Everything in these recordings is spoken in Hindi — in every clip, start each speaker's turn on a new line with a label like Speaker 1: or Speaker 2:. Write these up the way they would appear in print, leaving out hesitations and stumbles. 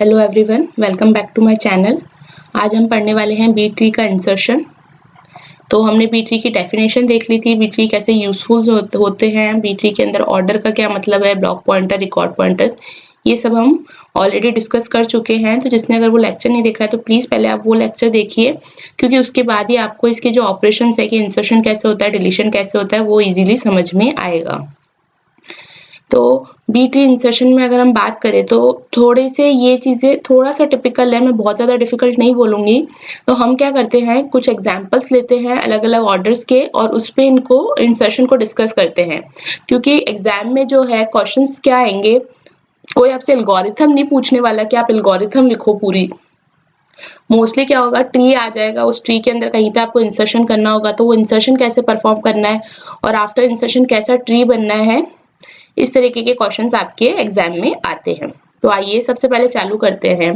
Speaker 1: Hello everyone, welcome back to my channel. आज हम पढ़ने वाले हैं बी ट्री का इंसर्शन। तो हमने बी ट्री की डेफिनेशन देख ली थी, बी ट्री कैसे यूजफुल होते हैं, बी ट्री के अंदर ऑर्डर का क्या मतलब है, ब्लॉक पॉइंटर, रिकॉर्ड पॉइंटर्स, ये सब हम ऑलरेडी डिस्कस कर चुके हैं। तो जिसने अगर वो लेक्चर नहीं देखा है तो प्लीज़ पहले आप वो लेक्चर देखिए, क्योंकि उसके बाद ही आपको इसके जो ऑपरेशन है कि इंसर्शन कैसे होता है, डिलीशन कैसे होता है, वो ईजिली समझ में आएगा। तो बी ट्री इंसर्शन में अगर हम बात करें तो थोड़े से ये चीज़ें थोड़ा सा टिपिकल है, मैं बहुत ज़्यादा डिफिकल्ट नहीं बोलूँगी। तो हम क्या करते हैं, कुछ एग्जांपल्स लेते हैं अलग अलग ऑर्डर्स के और उस पे इनको इंसर्शन को डिस्कस करते हैं, क्योंकि एग्जाम में जो है क्वेश्चंस क्या आएंगे, कोई आपसे एल्गोरिथम नहीं पूछने वाला कि आप एल्गोरिथम लिखो पूरी। मोस्टली क्या होगा, ट्री आ जाएगा, उस ट्री के अंदर कहीं पे आपको इंसर्शन करना होगा, तो वो इंसर्शन कैसे परफॉर्म करना है और आफ्टर इंसर्शन कैसा ट्री बनना है, इस तरीके के क्वेश्चंस आपके एग्जाम में आते हैं। तो आइए सबसे पहले चालू करते हैं।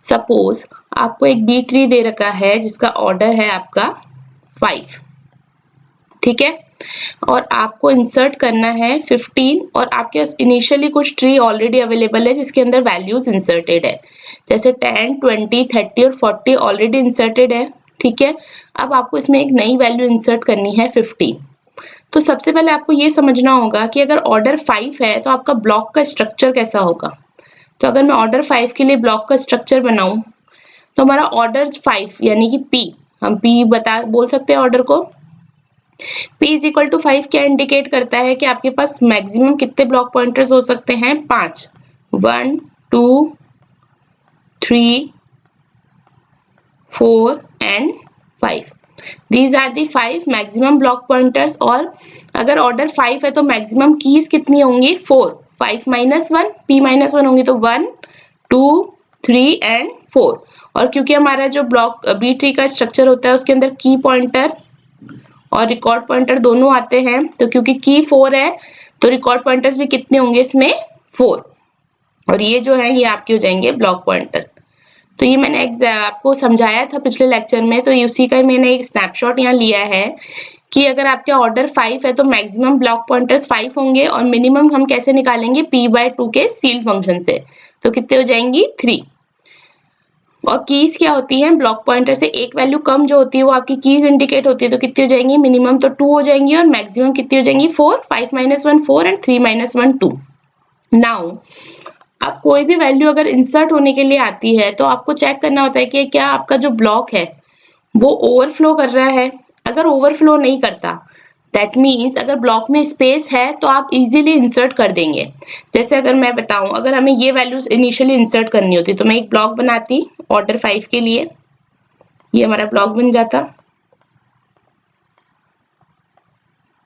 Speaker 1: सपोज आपको एक बी ट्री दे रखा है जिसका ऑर्डर है आपका 5, ठीक है, और आपको इंसर्ट करना है 15 और आपके पास इनिशियली कुछ ट्री ऑलरेडी अवेलेबल है जिसके अंदर वैल्यूज इंसर्टेड है, जैसे 10, 20, 30 और 40 ऑलरेडी इंसर्टेड है, ठीक है। अब आपको इसमें एक नई वैल्यू इंसर्ट करनी है 15। तो सबसे पहले आपको ये समझना होगा कि अगर ऑर्डर 5 है तो आपका ब्लॉक का स्ट्रक्चर कैसा होगा। तो अगर मैं ऑर्डर 5 के लिए ब्लॉक का स्ट्रक्चर बनाऊं तो हमारा ऑर्डर 5 यानी कि पी, हम पी बोल सकते हैं ऑर्डर को। P इज इक्वल टू 5 क्या इंडिकेट करता है कि आपके पास मैक्सिमम कितने ब्लॉक पॉइंटर्स हो सकते हैं, 5, 1, 2, 3, 4 and 5। These are the 5 maximum block pointers. और अगर ऑर्डर 5 है तो मैक्सिमम कीज कितनी होंगी, 4, 5 माइनस 1, P माइनस 1 होंगी, तो 1, 2, 3 एंड 4। और क्योंकि हमारा जो ब्लॉक बी ट्री का स्ट्रक्चर होता है उसके अंदर की पॉइंटर और रिकॉर्ड पॉइंटर दोनों आते हैं, तो क्योंकि की 4 है तो रिकॉर्ड पॉइंटर्स भी कितने होंगे इसमें, 4। और ये जो है ये आपके हो जाएंगे ब्लॉक पॉइंटर। तो ये मैंने आपको समझाया था पिछले लेक्चर में, तो उसी का मैंने एक स्नैपशॉट यहाँ लिया है कि अगर आपके ऑर्डर 5 है तो मैक्सिमम ब्लॉक पॉइंटर्स 5 होंगे और मिनिमम हम कैसे निकालेंगे, p/2 के सील फंक्शन से, तो कितने हो जाएंगी, 3। और कीज क्या होती हैं, ब्लॉक पॉइंटर से एक वैल्यू कम जो होती है वो आपकी कीज इंडिकेट होती है, तो कितनी हो जाएंगी, मिनिमम तो 2 हो जाएंगी और मैक्सिमम कितनी हो जाएंगी, 4, 5 माइनस 1 4 एंड 3 माइनस 1 2। नाउ अब कोई भी वैल्यू अगर इंसर्ट होने के लिए आती है तो आपको चेक करना होता है कि क्या आपका जो ब्लॉक है वो ओवरफ्लो कर रहा है। अगर ओवरफ्लो नहीं करता, दैट मीन्स अगर ब्लॉक में स्पेस है तो आप इजीली इंसर्ट कर देंगे। जैसे अगर मैं बताऊं, अगर हमें ये वैल्यूज इनिशियली इंसर्ट करनी होती तो मैं एक ब्लॉक बनाती ऑर्डर 5 के लिए, ये हमारा ब्लॉक बन जाता,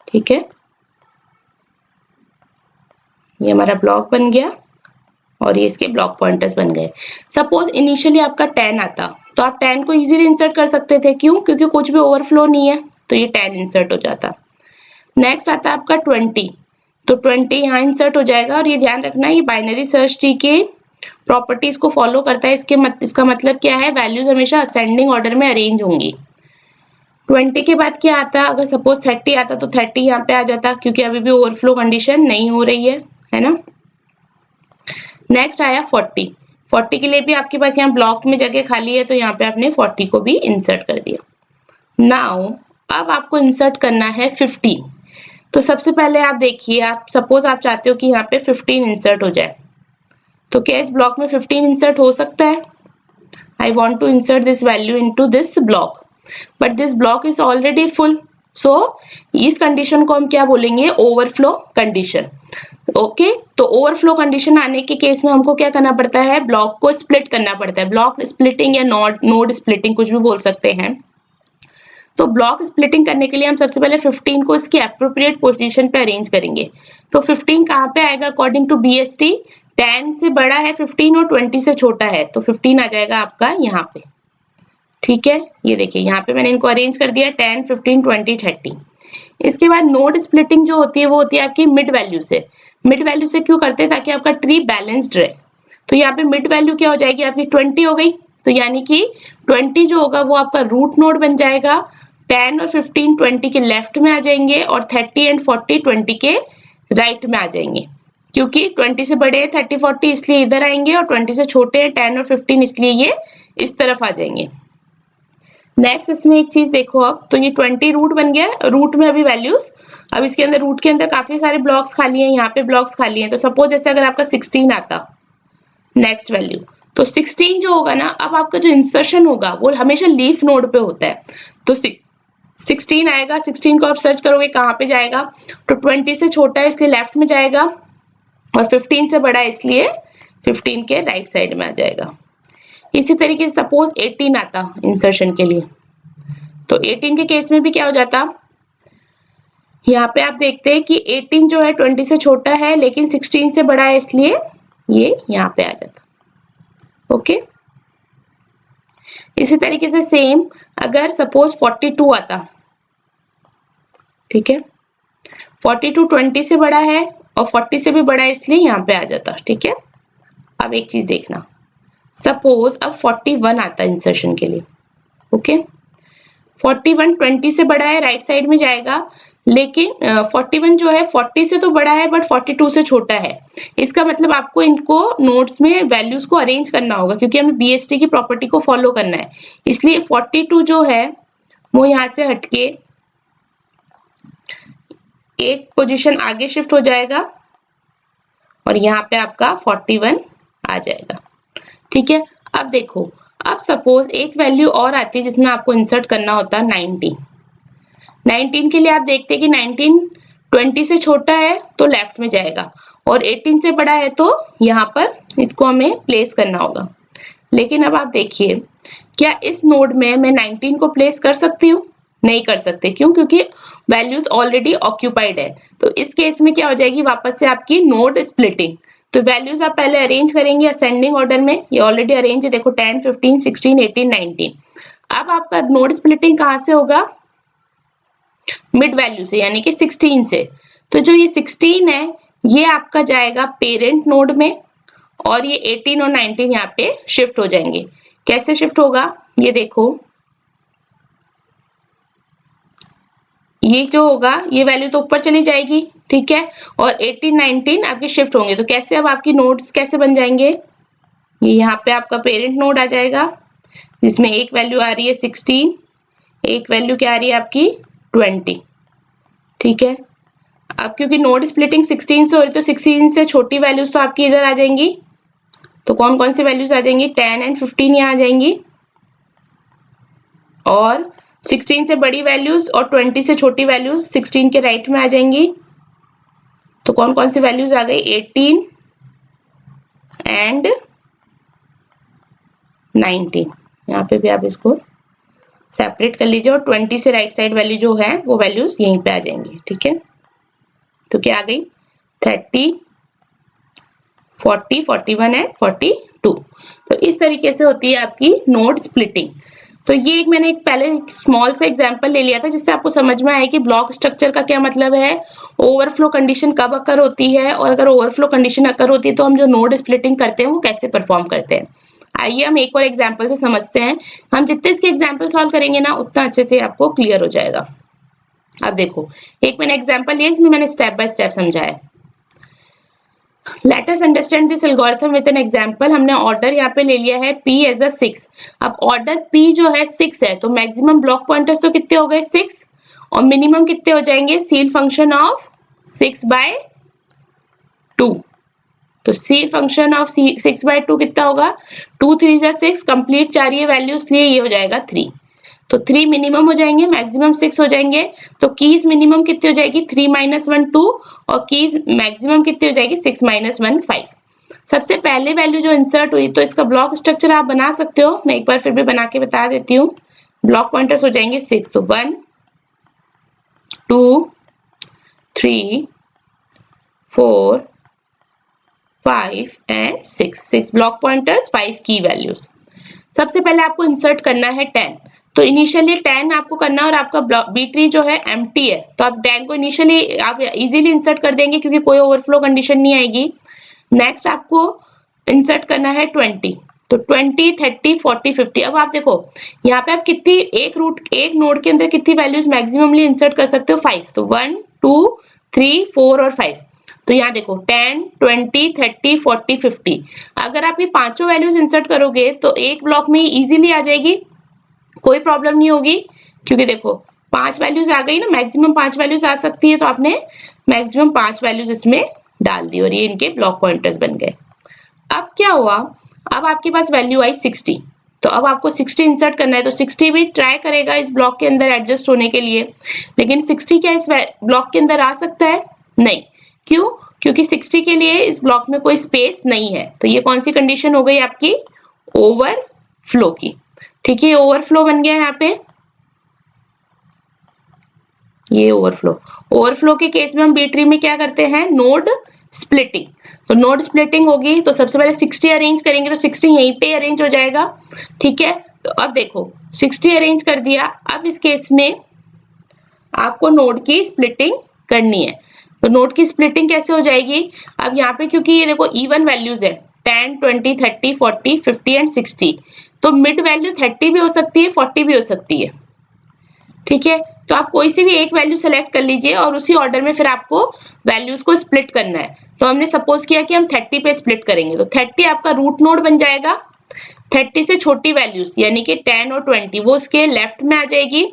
Speaker 1: ठीक है, ये हमारा ब्लॉक बन गया और ये इसके ब्लॉक पॉइंटर्स बन गए। सपोज इनिशियली आपका 10 आता तो आप 10 को इजीली इंसर्ट कर सकते थे, क्यों, क्योंकि कुछ भी ओवरफ्लो नहीं है, तो ये 10 इंसर्ट हो जाता। नेक्स्ट आता है आपका 20, तो 20 यहाँ इंसर्ट हो जाएगा। और ये ध्यान रखना, ये बाइनरी सर्च ट्री के प्रॉपर्टीज को फॉलो करता है। इसका मतलब क्या है, वैल्यूज हमेशा असेंडिंग ऑर्डर में अरेंज होंगी। 20 के बाद क्या आता, अगर सपोज 30 आता तो 30 यहाँ पे आ जाता, क्योंकि अभी भी ओवरफ्लो कंडीशन नहीं हो रही है ना। नेक्स्ट आया 40, 40 के लिए भी आपके पास यहाँ ब्लॉक में जगह खाली है, तो यहाँ पे आपने 40 को भी इंसर्ट कर दिया। नाउ अब आपको इंसर्ट करना है 15। तो सबसे पहले आप देखिए, आप सपोज आप चाहते हो कि यहाँ पे 15 इंसर्ट हो जाए, तो क्या इस ब्लॉक में 15 इंसर्ट हो सकता है, I want to insert this value into this block, but this block is already full. So इस कंडीशन को हम क्या बोलेंगे, ओवरफ्लो कंडीशन। ओके, तो ओवरफ्लो कंडीशन आने के केस में हमको क्या करना पड़ता है, ब्लॉक को स्प्लिट करना पड़ता है। ब्लॉक स्प्लिटिंग या नोड स्प्लिटिंग कुछ भी बोल सकते हैं। तो ब्लॉक स्प्लिटिंग करने के लिए हम सबसे पहले 15 को इसकी एप्रोप्रिएट पोजीशन पे अरेंज करेंगे। तो 15 कहाँ पे आएगा, अकॉर्डिंग टू BST 10 से बड़ा है 15 और 20 से छोटा है, तो 15 आ जाएगा आपका यहाँ पे, ठीक है। ये देखिए यहाँ पे मैंने इनको अरेंज कर दिया 10, 15, 20, 30। इसके बाद नोड स्प्लिटिंग जो होती है वो होती है आपकी मिड वैल्यू से। मिड वैल्यू से क्यों करते हैं, ताकि आपका ट्री बैलेंस्ड रहे। तो यहाँ पे मिड वैल्यू क्या हो जाएगी आपकी, 20 हो गई, तो यानी कि 20 जो होगा वो आपका रूट नोड बन जाएगा। 10 और 15 20 के लेफ्ट में आ जाएंगे और 30 एंड 40 20 के राइट में आ जाएंगे। क्योंकि 20 से बड़े 30 40 इसलिए इधर आएंगे और 20 से छोटे 10 और 15 इसलिए ये इस तरफ आ जाएंगे। नेक्स्ट इसमें एक चीज देखो, अब तो ये 20 रूट बन गया, रूट में अभी वैल्यूज, अब इसके अंदर रूट के अंदर काफी सारे ब्लॉक्स खाली हैं, यहाँ पे ब्लॉक्स खाली हैं। तो सपोज जैसे अगर आपका 16 आता नेक्स्ट वैल्यू, तो 16 जो होगा ना, अब आपका जो इंसर्शन होगा वो हमेशा लीफ नोड पे होता है। तो 16 आएगा, 16 को आप सर्च करोगे कहाँ पे जाएगा, तो 20 से छोटा है इसलिए लेफ्ट में जाएगा, और 15 से बड़ा है इसलिए 15 के राइट साइड में आ जाएगा। इसी तरीके से सपोज 18 आता इंसर्शन के लिए, तो 18 के केस में भी क्या हो जाता, यहाँ पे आप देखते हैं कि 18 जो है 20 से छोटा है लेकिन 16 से बड़ा है इसलिए ये यहाँ पे आ जाता। ओके, इसी तरीके से सेम अगर सपोज 42 आता, ठीक है, 42 20 से बड़ा है और 40 से भी बड़ा है इसलिए यहाँ पे आ जाता। ठीक है, अब एक चीज देखना, सपोज अब 41 आता इंसर्शन के लिए। ओके, 41 20 से बड़ा है, राइट साइड में जाएगा, लेकिन 41 जो है 40 से तो बड़ा है बट 42 से छोटा है। इसका मतलब आपको इनको नोट्स में वैल्यूज को अरेंज करना होगा, क्योंकि हमें बीएसटी की प्रॉपर्टी को फॉलो करना है। इसलिए 42 जो है वो यहाँ से हटके एक पोजीशन आगे शिफ्ट हो जाएगा और यहाँ पे आपका 41 आ जाएगा। ठीक है, अब देखो, अब सपोज एक वैल्यू और आती है जिसमें आपको इंसर्ट करना होता है 19। 19 के लिए आप देखते हैं कि 19 20 से छोटा है तो लेफ्ट में जाएगा, और 18 से बड़ा है तो यहाँ पर इसको हमें प्लेस करना होगा। लेकिन अब आप देखिए, क्या इस नोड में मैं 19 को प्लेस कर सकती हूँ? नहीं कर सकते। क्यों? क्योंकि वैल्यूज ऑलरेडी ऑक्यूपाइड है। तो इस केस में क्या हो जाएगी, वापस से आपकी नोड स्प्लिटिंग। तो वैल्यूज आप पहले अरेंज करेंगे असेंडिंग ऑर्डर में, ये ऑलरेडी अरेंज है, देखो 10 15 16 18 19। अब आपका नोड स्प्लिटिंग कहाँ से होगा? मिड वैल्यू से, यानी कि 16 से। तो जो ये 16 है ये आपका जाएगा पेरेंट नोड में, और ये 18 और 19 यहाँ पे शिफ्ट हो जाएंगे। कैसे शिफ्ट होगा ये देखो, ये जो होगा ये वैल्यू तो ऊपर चली जाएगी, ठीक है, और 18 19 आपके शिफ्ट होंगे। तो कैसे, अब आपकी नोड्स कैसे बन जाएंगे, ये यहाँ पे आपका पेरेंट नोड आ जाएगा जिसमें एक वैल्यू आ रही है 16, एक वैल्यू क्या आ रही है आपकी 20। ठीक है, अब क्योंकि नोड स्प्लिटिंग 16 से हो रही तो 16 से छोटी वैल्यूज तो आपकी इधर आ जाएंगी। तो कौन कौन सी वैल्यूज आ जाएंगी, 10 एंड 15 यहाँ आ जाएंगी, और 16 से बड़ी वैल्यूज और 20 से छोटी वैल्यूज 16 के राइट में आ जाएंगी। तो कौन कौन सी वैल्यूज आ गई, 18 एंड 19। यहाँ पे भी आप इसको सेपरेट कर लीजिए, और 20 से राइट साइड वैल्यू जो है वो वैल्यूज यहीं पे आ जाएंगी। ठीक है, तो क्या आ गई 30 40 41 एंड 42। तो इस तरीके से होती है आपकी नोड स्प्लिटिंग। तो ये एक मैंने एक पहले स्मॉल सा एग्जांपल ले लिया था जिससे आपको समझ में आया कि ब्लॉक स्ट्रक्चर का क्या मतलब है, ओवरफ्लो कंडीशन कब अकर होती है, और अगर ओवरफ्लो कंडीशन अकर होती है तो हम जो नोड स्प्लिटिंग करते हैं वो कैसे परफॉर्म करते हैं। आइए हम एक और एग्जाम्पल से समझते हैं। हम जितने इसके एग्जाम्पल सॉल्व करेंगे ना उतना अच्छे से आपको क्लियर हो जाएगा। अब देखो, एक मैंने एग्जाम्पल लिया, इसमें मैंने स्टेप बाय स्टेप समझाया। Let us understand this algorithm with an example। हमने ऑर्डर यहाँ पे ले लिया है P एज अ 6। अब ऑर्डर P जो है 6 है, तो मैक्सिमम ब्लॉक पॉइंटर्स तो कितने हो गए 6, और मिनिमम कितने हो जाएंगे, सील फंक्शन ऑफ 6/2। तो सील फंक्शन ऑफ 6/2 कितना होगा, 2 3 जा 6, कंप्लीट चाहिए वैल्यू इसलिए ये हो जाएगा 3। तो 3 मिनिमम हो जाएंगे, मैक्सिमम 6 हो जाएंगे। तो कीज मिनिमम कितनी हो जाएगी, 3 - 1 2, और कीज मैक्सिमम कितनी हो जाएगी, 6 - 1 5। सबसे पहले वैल्यू जो इंसर्ट हुई, तो इसका ब्लॉक स्ट्रक्चर आप बना सकते हो, मैं एक बार फिर भी बना के बता देती हूँ। ब्लॉक पॉइंटर्स हो जाएंगे 6, तो 1 2 3 4 5 एंड 6 ब्लॉक पॉइंटर्स, 5 की वैल्यूज। सबसे पहले आपको इंसर्ट करना है 10। तो इनिशियली 10 आपको करना है, और आपका बी ट्री जो है एम्प्टी है, तो आप 10 को इनिशियली आप इजीली इंसर्ट कर देंगे क्योंकि कोई ओवरफ्लो कंडीशन नहीं आएगी। नेक्स्ट आपको इंसर्ट करना है 20। तो 20 30 40 50। अब आप देखो यहाँ पे आप कितनी एक नोड के अंदर कितनी वैल्यूज मैक्सिममली इंसर्ट कर सकते हो, 5। तो 1 2 3 4 और 5। तो यहाँ देखो 10, 20, 30, 40, 50। अगर आप ये पांचों वैल्यूज इंसर्ट करोगे तो एक ब्लॉक में इजीली आ जाएगी, कोई प्रॉब्लम नहीं होगी, क्योंकि देखो 5 वैल्यूज आ गई ना, मैक्सिमम 5 वैल्यूज आ सकती है, तो आपने मैक्सिमम 5 वैल्यूज इसमें डाल दी और ये इनके ब्लॉक पॉइंटर्स बन गए। अब क्या हुआ, अब आपके पास वैल्यू आई 60, तो अब आपको 60 इंसर्ट करना है, तो 60 भी ट्राई करेगा इस ब्लॉक के अंदर एडजस्ट होने के लिए, लेकिन 60 क्या इस ब्लॉक के अंदर आ सकता है? नहीं। क्यों? क्योंकि 60 के लिए इस ब्लॉक में कोई स्पेस नहीं है। तो ये कौन सी कंडीशन हो गई आपकी? ओवरफ्लो की। ठीक है, ये ओवरफ्लो बन गया यहाँ पे, ये ओवरफ्लो के केस में हम बी ट्री में क्या करते हैं? Node splitting. तो नोड स्प्लिटिंग होगी तो सबसे पहले 60 अरेंज करेंगे, तो 60 यहीं पे अरेंज हो जाएगा। ठीक है, तो अब देखो 60 अरेंज कर दिया, अब इस केस में आपको नोड की स्प्लिटिंग करनी है। तो नोड की स्प्लिटिंग कैसे हो जाएगी? अब यहाँ पे क्योंकि ये देखो इवन वैल्यूज है 10, 20, 30, 40, 50 एंड 60, तो मिड वैल्यू 30 भी हो सकती है, 40 भी हो सकती है। ठीक है, तो आप कोई सी भी एक वैल्यू सेलेक्ट कर लीजिए और उसी ऑर्डर में फिर आपको वैल्यूज को स्प्लिट करना है। तो हमने सपोज किया कि हम 30 पे स्प्लिट करेंगे, तो 30 आपका रूट नोड बन जाएगा। 30 से छोटी वैल्यूज यानी कि 10 और 20 वो उसके लेफ्ट में आ जाएगी,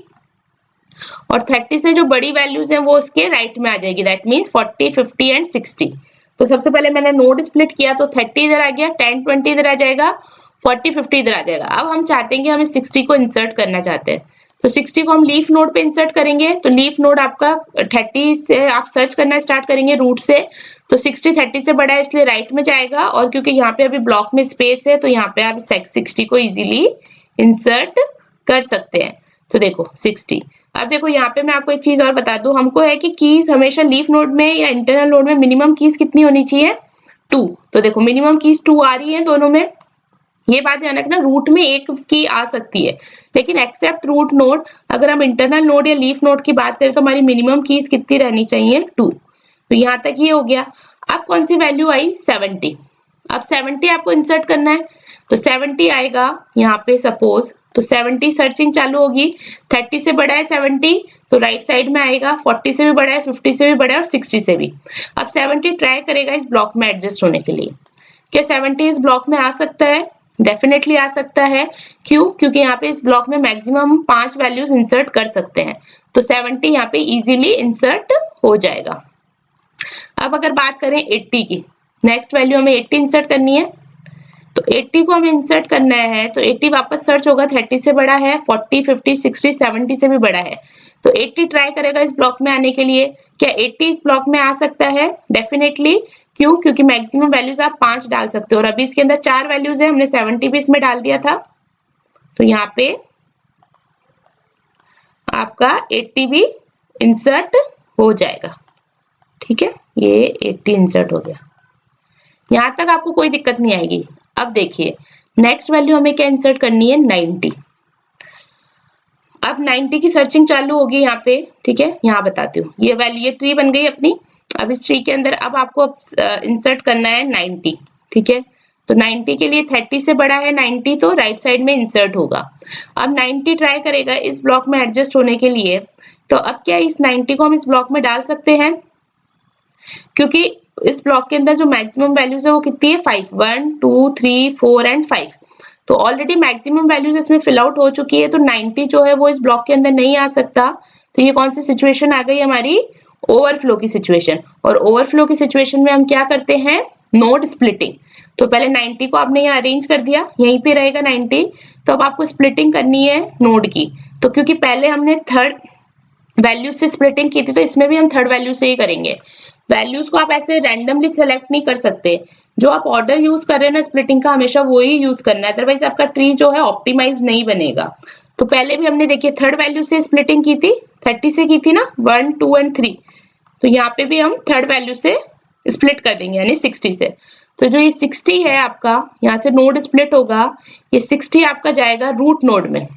Speaker 1: और 30 से जो बड़ी वैल्यूज हैं वो उसके राइट में आ जाएगी, दैट मीन्स 40, 50 एंड 60। तो सबसे पहले मैंने नोड स्प्लिट किया, तो 30 इधर आ गया, 10, 20 इधर आ जाएगा, 40, 50 इधर आ जाएगा। अब हम चाहते हैं कि हम इस 60 को इंसर्ट करना चाहते हैं, तो 60 को हम लीफ नोड पे इंसर्ट करेंगे। तो लीफ नोड आपका 30 से आप सर्च करना स्टार्ट करेंगे रूट से, तो 60 30 से बड़ा है इसलिए राइट में जाएगा, और क्योंकि यहाँ पे अभी ब्लॉक में स्पेस है तो यहाँ पे आप 60 को इजीली इंसर्ट कर सकते हैं। तो देखो 60। अब देखो यहाँ पे मैं आपको एक चीज और बता दूं, हमको है कि कीज हमेशा लीफ नोड में या इंटरनल नोड में मिनिमम कीज कितनी होनी चाहिए? 2। तो देखो मिनिमम कीज 2 आ रही है दोनों में। ये बात ध्यान रखना, रूट में एक की आ सकती है, लेकिन एक्सेप्ट रूट नोड अगर हम इंटरनल नोड या लीफ नोड की बात करें तो हमारी मिनिमम कीज कितनी रहनी चाहिए? 2। तो यहाँ तक ये हो गया। अब कौन सी वैल्यू आई? 70। अब 70 आपको इंसर्ट करना है, तो 70 आएगा यहाँ पे सपोज, तो 70 सर्चिंग चालू होगी। 30 से बड़ा है 70 तो राइट साइड में आएगा, 40 से भी बड़ा है, 50 से भी बड़ा है और 60 से भी। अब 70 ट्राई करेगा इस ब्लॉक में एडजस्ट होने के लिए। क्या 70 इस ब्लॉक में आ सकता है? डेफिनेटली आ सकता है। क्यों? क्योंकि यहाँ पे इस ब्लॉक में मैक्सिमम 5 वैल्यूज इंसर्ट कर सकते हैं, तो 70 यहाँ पे इजीली इंसर्ट हो जाएगा। अब अगर बात करें 80 की, नेक्स्ट वैल्यू हमें 80 इंसर्ट करनी है, तो 80 को हमें इंसर्ट करना है, तो 80 वापस सर्च होगा, 30 से बड़ा है, 40, 50, 60, 70 से भी बड़ा है, तो 80 ट्राई करेगा इस ब्लॉक में आने के लिए। क्या 80 इस ब्लॉक में आ सकता है? डेफिनेटली। क्यों? क्योंकि मैक्सिमम वैल्यूज आप 5 डाल सकते हो और अभी इसके अंदर 4 वैल्यूज है, हमने 70 भी इसमें डाल दिया था, तो यहाँ पे आपका 80 भी इंसर्ट हो जाएगा। ठीक है, ये 80 इंसर्ट हो गया, यहां तक आपको कोई दिक्कत नहीं आएगी। अब देखिए नेक्स्ट वैल्यू हमें क्या इंसर्ट करनी है? 90। अब 90 की सर्चिंग चालू होगी यहाँ पे। ठीक है, यहाँ बताती हूँ, ये वैल्यू, ये ट्री बन गई अपनी। अब इस ट्री के अंदर अब आपको इंसर्ट करना है 90। ठीक है, तो 90 के लिए 30 से बड़ा है 90, तो राइट साइड में इंसर्ट होगा। अब 90 ट्राई करेगा इस ब्लॉक में एडजस्ट होने के लिए, तो अब क्या इस 90 को हम इस ब्लॉक में डाल सकते हैं? क्योंकि इस ब्लॉक के अंदर जो मैक्सिमम वैल्यूज है वो कितनी है? 5, 1, 2, 3, 4 एंड 5। तो ऑलरेडी मैक्सिमम वैल्यूज इसमें फिल आउट हो चुकी है, तो 90 जो है वो इस ब्लॉक के अंदर नहीं आ सकता। तो ये कौन सी सिचुएशन आ गई हमारी? ओवरफ्लो की सिचुएशन। और ओवरफ्लो की सिचुएशन में हम क्या करते हैं? Node splitting. तो पहले 90 को आपने यहाँ अरेंज कर दिया, यहीं पे रहेगा 90, तो अब आपको स्प्लिटिंग करनी है नोड की। तो क्योंकि पहले हमने थर्ड वैल्यू से स्प्लिटिंग की थी, तो इसमें भी हम थर्ड वैल्यू से ही करेंगे। वैल्यूज को आप ऐसे रैंडमली सेलेक्ट नहीं कर सकते, जो आप ऑर्डर यूज कर रहे हैं ना स्प्लिटिंग का, हमेशा वो ही यूज करना है, अदरवाइज आपका ट्री जो है ऑप्टिमाइज नहीं बनेगा। तो पहले भी हमने देखिए थर्ड वैल्यू से स्प्लिटिंग की थी, 30 से की थी ना, 1, 2 एंड 3। तो यहाँ पे भी हम थर्ड वैल्यू से स्प्लिट कर देंगे, यानी 60 से। तो जो ये 60 है आपका, यहाँ से नोड स्प्लिट होगा, ये 60 आपका जाएगा रूट नोड में।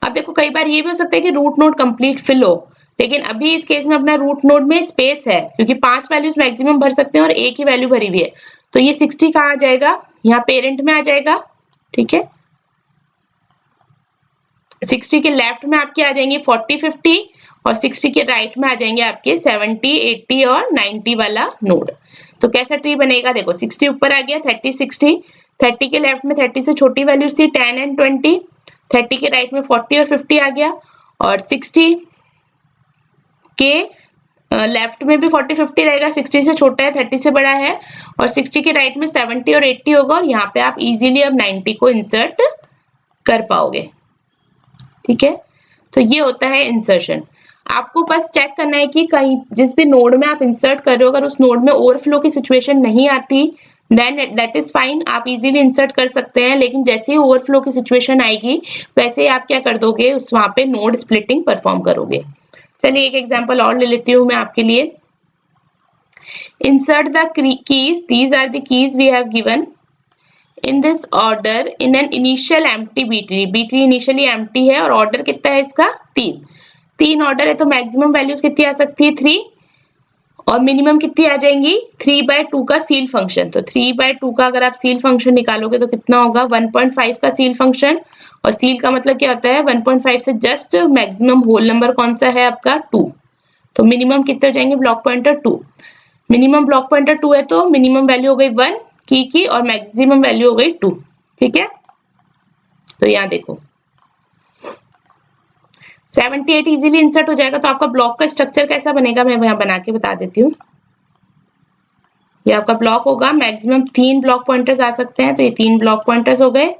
Speaker 1: अब देखो कई बार ये भी हो सकता है कि रूट नोड कंप्लीट फिल हो, लेकिन अभी इस केस में अपना रूट नोड में स्पेस है, क्योंकि 5 वैल्यूज मैक्सिमम भर सकते हैं और एक ही वैल्यू भरी हुई है। तो ये 60 कहाँ आ जाएगा? यहाँ पेरेंट में आ जाएगा। ठीक है, 60 के लेफ्ट में आपके आ जाएंगे 40, 50, और 60 के राइट में आ जाएंगे आपके 70, 80 और 90 वाला नोड। तो कैसा ट्री बनेगा, देखो 60 ऊपर आ गया, 30, 60, 30 के लेफ्ट में 30 से छोटी वैल्यूज थी 10 एंड 20, 30 के राइट में 40 और 50 आ गया, और 60 के लेफ्ट में भी 40, 50 रहेगा, 60 से छोटा है, 30 से बड़ा है, और 60 के राइट में 70 और 80 होगा, और यहाँ पे आप इजीली अब 90 को इंसर्ट कर पाओगे। ठीक है, तो ये होता है इंसर्शन। आपको बस चेक करना है कि कहीं जिस भी नोड में आप इंसर्ट कर रहे हो, अगर उस नोड में ओवरफ्लो की सिचुएशन नहीं आती देन दैट इज फाइन, आप इजीली इंसर्ट कर सकते हैं। लेकिन जैसे ही ओवरफ्लो की सिचुएशन आएगी वैसे ही आप क्या कर दोगे, उस वहां पे नोड स्प्लिटिंग परफॉर्म करोगे। चलिए एक एग्जांपल और ले लेती हूँ मैं आपके लिए। Insert the keys, these are the keys we have given in this order in an initial empty B tree. B tree initially empty है और ऑर्डर कितना है इसका 3 ऑर्डर है, तो मैक्सिमम वैल्यूज कितनी आ सकती है 3, और मिनिमम कितनी आ जाएंगी 3/2 का सील फंक्शन। तो 3/2 का अगर आप सील फंक्शन निकालोगे तो कितना होगा 1.5 का सील फंक्शन, और सील का मतलब क्या होता है 1.5 से जस्ट मैक्सिमम होल नंबर कौन सा है आपका 2, तो मिनिमम कितने हो जाएंगे block pointer 2। Minimum block pointer 2 है तो मिनिमम वैल्यू हो गई 1 की और मैक्सिमम वैल्यू हो गई 2। ठीक है, तो यहाँ देखो 78 इजीली इंसर्ट हो जाएगा। तो आपका ब्लॉक का स्ट्रक्चर कैसा बनेगा मैं यहाँ बना के बता देती हूँ। ये आपका ब्लॉक होगा, मैक्सिमम 3 ब्लॉक पॉइंटर्स आ सकते हैं, तो ये 3 ब्लॉक पॉइंटर्स हो गए,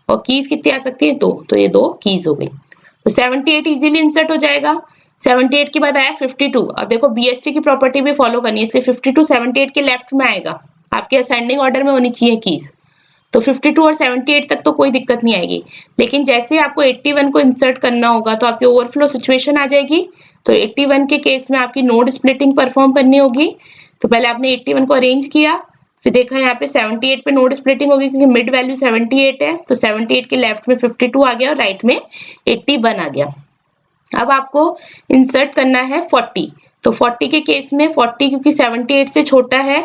Speaker 1: और कीज कितनी आ सकती है 2, तो ये 2 कीज हो गई। तो 78 इजीली इंसर्ट हो जाएगा। 78 के बाद आया 52। अब देखो बीएसटी की प्रॉपर्टी भी फॉलो करनी है, इसलिए 52 78 के लेफ्ट में आएगा, आपके असेंडिंग ऑर्डर में होनी चाहिए कीज। तो 52 और 78 तक तो कोई दिक्कत नहीं आएगी, लेकिन जैसे आपको 81 को इंसर्ट करना होगा तो आपकी ओवरफ्लो सिचुएशन आ जाएगी। तो 81 के केस में आपकी नोड स्प्लिटिंग परफॉर्म करनी होगी। तो पहले आपने 81 को अरेंज किया, फिर देखा यहाँ पे 78 पे नोड स्प्लिटिंग होगी क्योंकि मिड वैल्यू 78 है, तो 78 के लेफ्ट में 52 आ गया और राइट में 81 आ गया। अब आपको इंसर्ट करना है 40। तो 40 के केस में 40 क्योंकि 78 से छोटा है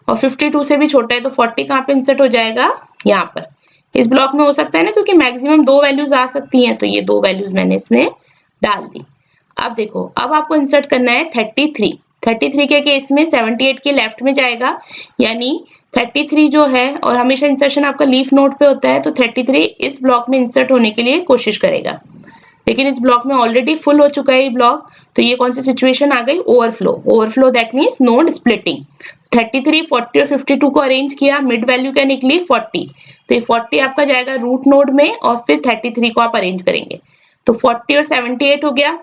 Speaker 1: और 52 से भी छोटा है, तो 40 कहाँ पे इंसर्ट हो जाएगा यहाँ पर इस ब्लॉक में हो सकता है ना, क्योंकि मैक्सिमम 2 वैल्यूज आ सकती हैं, तो ये 2 वैल्यूज मैंने इसमें डाल दी। अब देखो अब आपको इंसर्ट करना है 33। 33 के केस में 78 के लेफ्ट में जाएगा, यानी 33 जो है, और हमेशा इंसर्शन आपका लीफ नोड पे होता है, तो 33 इस ब्लॉक में इंसर्ट होने के लिए कोशिश करेगा, लेकिन इस ब्लॉक में ऑलरेडी फुल हो चुका है ये ब्लॉक। तो ये कौन सी सिचुएशन आ गई overflow. Overflow that means node splitting. 33, 40 और 52 को अरेंज किया, मिड वैल्यू क्या निकली 40, तो ये 40 आपका जाएगा रूट नोड में और फिर 33 को आप अरेंज करेंगे, तो 40 और 78 हो गया।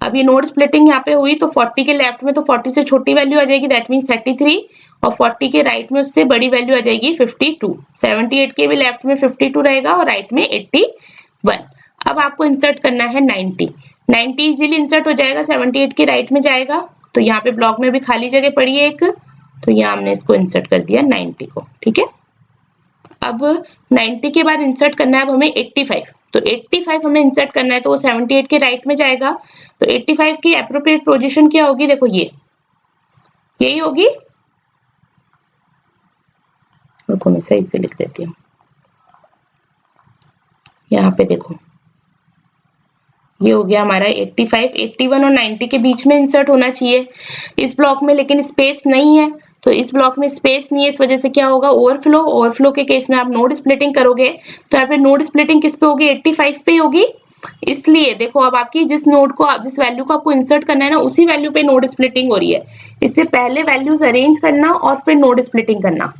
Speaker 1: अब ये नोड स्प्लिटिंग यहाँ पे हुई तो 40 के लेफ्ट में तो 40 से छोटी वैल्यू आ जाएगी दैट मीन्स 33, और 40 के राइट में उससे बड़ी वैल्यू आ जाएगी 52। 78 के भी लेफ्ट में 52 रहेगा और राइट में 81। अब आपको इंसर्ट करना है 90। 90 इजीली इंसर्ट हो जाएगा, 78 के राइट में जाएगा, तो यहाँ पे ब्लॉक में भी खाली जगह पड़ी है एक, तो यहाँ हमने इसको इंसर्ट कर दिया 90 को। ठीक है, अब 90 के बाद इंसर्ट करना है अब हमें 85। तो 85 हमें इंसर्ट करना है तो वो 78 के राइट में जाएगा, तो 85 की एप्रोप्रिएट पोजीशन क्या होगी, देखो ये यही होगी, रुको मैं सही से लिख देती हूँ। यहाँ पे देखो ये हो गया हमारा 85, 81 और 90 के बीच में इंसर्ट होना चाहिए इस ब्लॉक में, लेकिन स्पेस नहीं है, तो इस ब्लॉक में स्पेस नहीं है, इस वजह से क्या होगा ओवरफ्लो। ओवरफ्लो के केस में आप नोड स्प्लिटिंग करोगे तो यहाँ पे नोड स्प्लिटिंग किस पे होगी 85 पे होगी, इसलिए देखो अब आपकी जिस नोड को जिस वैल्यू को आपको इंसर्ट करना है ना उसी वैल्यू पे नोड स्प्लिटिंग हो रही है, इसलिए पहले वैल्यूज अरेंज करना और फिर नोड स्प्लिटिंग करना।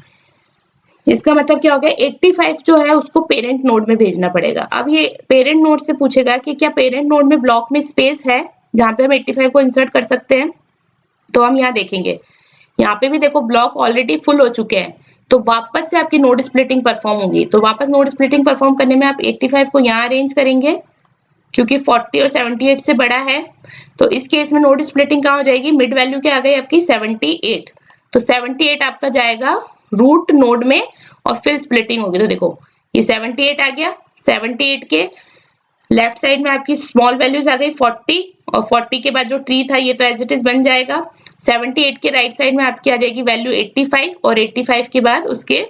Speaker 1: इसका मतलब क्या हो गया 85 जो है उसको पेरेंट नोड में भेजना पड़ेगा। अब ये पेरेंट नोड से पूछेगा कि क्या पेरेंट नोड में ब्लॉक में स्पेस है जहां पे हम 85 को इंसर्ट कर सकते हैं, तो हम यहाँ देखेंगे, यहाँ पे भी देखो ब्लॉक ऑलरेडी फुल हो चुके हैं, तो वापस से आपकी नोड स्प्लिटिंग परफॉर्म होगी। तो वापस नोड स्प्लिटिंग परफॉर्म करने में आप 85 को यहाँ अरेंज करेंगे क्योंकि 40 और 78 से बड़ा है, तो इस केस में नोड स्प्लिटिंग कहाँ हो जाएगी, मिड वैल्यू क्या आ गई आपकी 78, तो 78 आपका जाएगा रूट नोड में और फिर स्प्लिटिंग होगी। तो देखो ये 78 आ गया, 78 के लेफ्ट साइड में आपकी स्मॉल वैल्यूज आ गई 40, और 40 के बाद जो ट्री था ये तो एज इट इज बन जाएगा। 78 के राइट साइड में आपकी आ जाएगी वैल्यू 85, और 85 के बाद उसके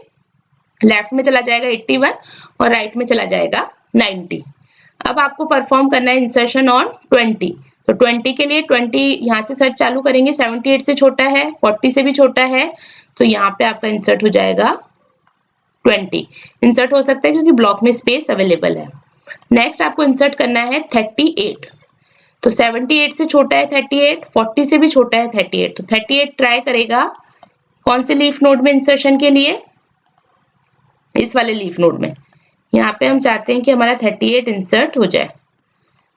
Speaker 1: लेफ्ट में चला जाएगा 81 और राइट में चला जाएगा 90। अब आपको परफॉर्म करना है इंसर्शन ऑन 20। तो 20 के लिए 20 यहाँ से सर्च चालू करेंगे, 78 से छोटा है, 40 से भी छोटा है, तो यहाँ पे आपका इंसर्ट हो जाएगा 20। इंसर्ट हो सकता है क्योंकि ब्लॉक में स्पेस अवेलेबल है। नेक्स्ट आपको इंसर्ट करना है 38। तो 78 से छोटा है 38, 40 से भी छोटा है 38, तो 38 ट्राई करेगा कौन से लीफ नोड में इंसर्शन के लिए, इस वाले लीफ नोड में। यहाँ पे हम चाहते हैं कि हमारा 38 इंसर्ट हो जाए,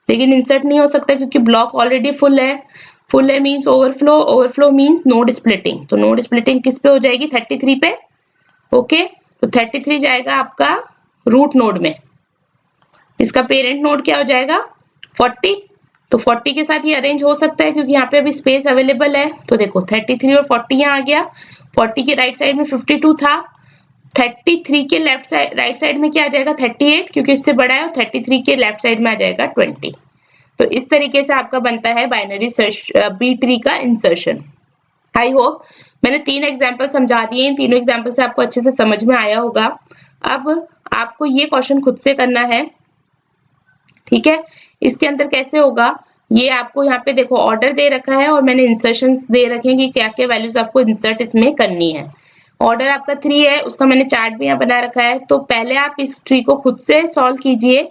Speaker 1: लेकिन इंसर्ट नहीं हो सकता क्योंकि ब्लॉक ऑलरेडी फुल है। फुल है means overflow, overflow means node splitting. तो नोड स्प्लिटिंग किस पे हो जाएगी, 33 पे। ओके, तो 33 जाएगा आपका रूट नोड में। इसका पेरेंट नोड क्या हो जाएगा 40। तो 40 के साथ ये अरेंज हो सकता है क्योंकि यहाँ पे अभी स्पेस अवेलेबल है। तो देखो 33 और 40 यहाँ आ गया। 40 के राइट साइड में 52 था, 33 के लेफ्ट साइड राइट साइड में क्या आ जाएगा 38, क्योंकि इससे बड़ा है, और 33 के लेफ्ट साइड में आ जाएगा 20। तो इस तरीके से आपका बनता है बाइनरी सर्च बी ट्री का इंसर्शन। आई होप मैंने 3 एग्जाम्पल समझा दिए, इन तीनों एग्जाम्पल से आपको अच्छे से समझ में आया होगा। अब आपको ये क्वेश्चन खुद से करना है, ठीक है। इसके अंदर कैसे होगा, ये आपको यहाँ पे देखो ऑर्डर दे रखा है और मैंने इंसर्शंस दे रखे हैं कि क्या क्या वैल्यूज आपको इंसर्ट इसमें करनी है। ऑर्डर आपका 3 है, उसका मैंने चार्ट भी यहाँ बना रखा है। तो पहले आप इस ट्री को खुद से सॉल्व कीजिए,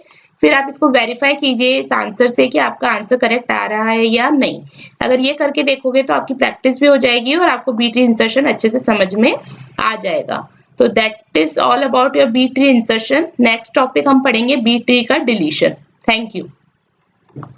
Speaker 1: फिर आप इसको वेरीफाई कीजिए इस आंसर से कि आपका आंसर करेक्ट आ रहा है या नहीं। अगर ये करके देखोगे तो आपकी प्रैक्टिस भी हो जाएगी और आपको बी ट्री इंसर्शन अच्छे से समझ में आ जाएगा। तो that is all about your B tree insertion. Next topic हम पढ़ेंगे बी ट्री का डिलीशन। Thank you.